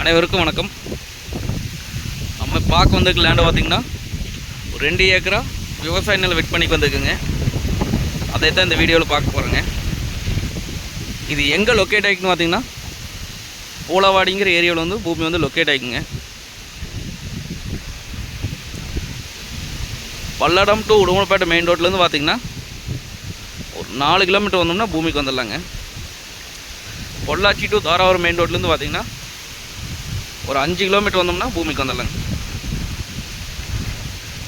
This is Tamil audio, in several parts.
அனைவருக்கும் வணக்கம். நம்ம பார்க்க வந்திருக்க லேண்டை பார்த்திங்கன்னா ஒரு 2 ஏக்கரா விவசாய நிலம் விற்பனைக்கு வந்திருக்குங்க. அதை தான் இந்த வீடியோவில் பார்க்க போகிறேங்க. இது எங்கே லொக்கேட் ஆகிக்குன்னு பார்த்திங்கன்னா பூலாவாடிங்கிற ஏரியாவில் வந்து பூமி வந்து லொக்கேட் ஆகிக்குங்க. பல்லடம் டு உடுமலைப்பேட்டை மெயின் ரோட்லேருந்து பார்த்திங்கன்னா ஒரு 4 கிலோமீட்டர் வந்தோம்னா பூமிக்கு வந்துடலாங்க. பொள்ளாச்சி டு தாராபுரம் மெயின் ரோட்லேருந்து பார்த்திங்கன்னா ஒரு 5 கிலோமீட்டர் வந்தோம்னா பூமிக்கு வந்துடலாங்க.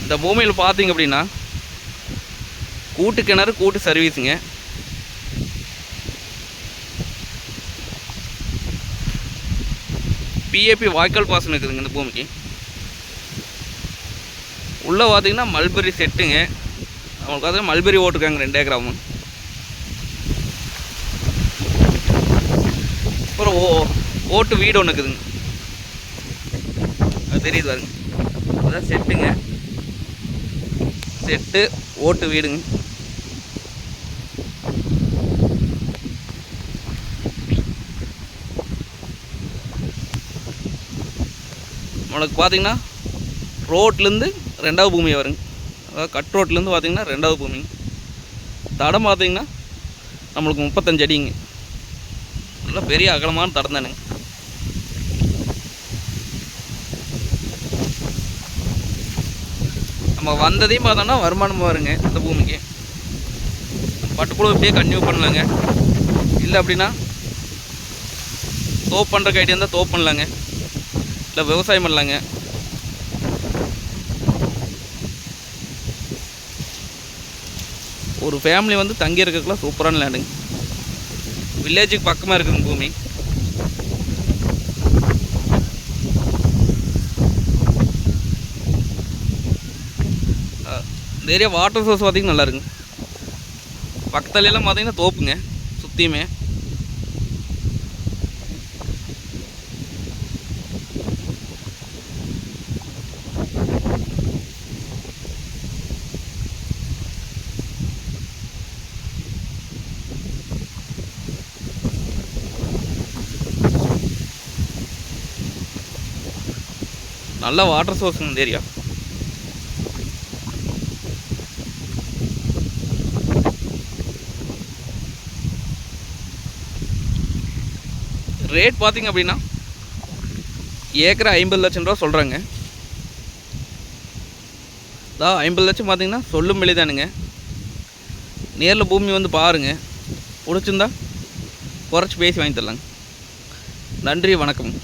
இந்த பூமியில் பார்த்திங்க அப்படின்னா கூட்டு கிணறு கூட்டு சர்வீஸுங்க. பிஏபி வாய்க்கால் பாசனம் இருக்குதுங்க இந்த பூமிக்கு. உள்ளே பார்த்திங்கன்னா மல்பெரி செட்டுங்க. அவங்களுக்கு பார்த்திங்கன்னா மல்பெரி ஓட்டுருக்காங்க 2 ஏக்கராவும். அப்புறம் ஓட்டு வீடு ஒன்று இருக்குதுங்க. அது தெரியுது பாருங்க, அதான் செட்டுங்க. செட்டு ஓட்டு வீடுங்க. நம்மளுக்கு பார்த்தீங்கன்னா ரோட்லேருந்து 2வது பூமி வருங்க. அதாவது கட் ரோட்லேருந்து பார்த்தீங்கன்னா 2வது பூமிங்க. தடம் பார்த்தீங்கன்னா நம்மளுக்கு 35 அடிங்க. நல்லா பெரிய அகலமான தடம் தானுங்க. நம்ம வந்ததையும் பார்த்தோம்னா வருமானம் வருங்க. இந்த பூமிக்கு பட்டுப்புழு இப்படியே கன்டினியூ பண்ணலாங்க. இல்லை அப்படின்னா தோப்பு பண்ணுறக்கு ஐடியா இருந்தால் தோப்பு பண்ணலாங்க, இல்லை விவசாயம் பண்ணலாங்க. ஒரு ஃபேமிலி வந்து தங்கி இருக்கிறதுக்குலாம் சூப்பரான லேண்டுங்க. வில்லேஜுக்கு பக்கமாக இருக்குதுங்க பூமி. இந்த ஏரியா வாட்டர் சோர்ஸ் பார்த்திங்கன்னா நல்லா இருக்குங்க. பக்கத்துலலாம் பார்த்திங்கன்னா தோப்புங்க சுற்றியுமே. நல்ல வாட்டர் சோர்ஸுங்க இந்த ஏரியா. ரேட் பார்த்திங்க அப்படின்னா ஏக்கரை 50 லட்சம் ரூபா சொல்கிறாங்க. அதான் 50 லட்சம் பார்த்திங்கன்னா சொல்லும் வெளிதானுங்க. நேரில் பூமி வந்து பாருங்கள், பிடிச்சிருந்தா குறைச்சி பேசி வாங்கி தரலாங்க. நன்றி, வணக்கம்.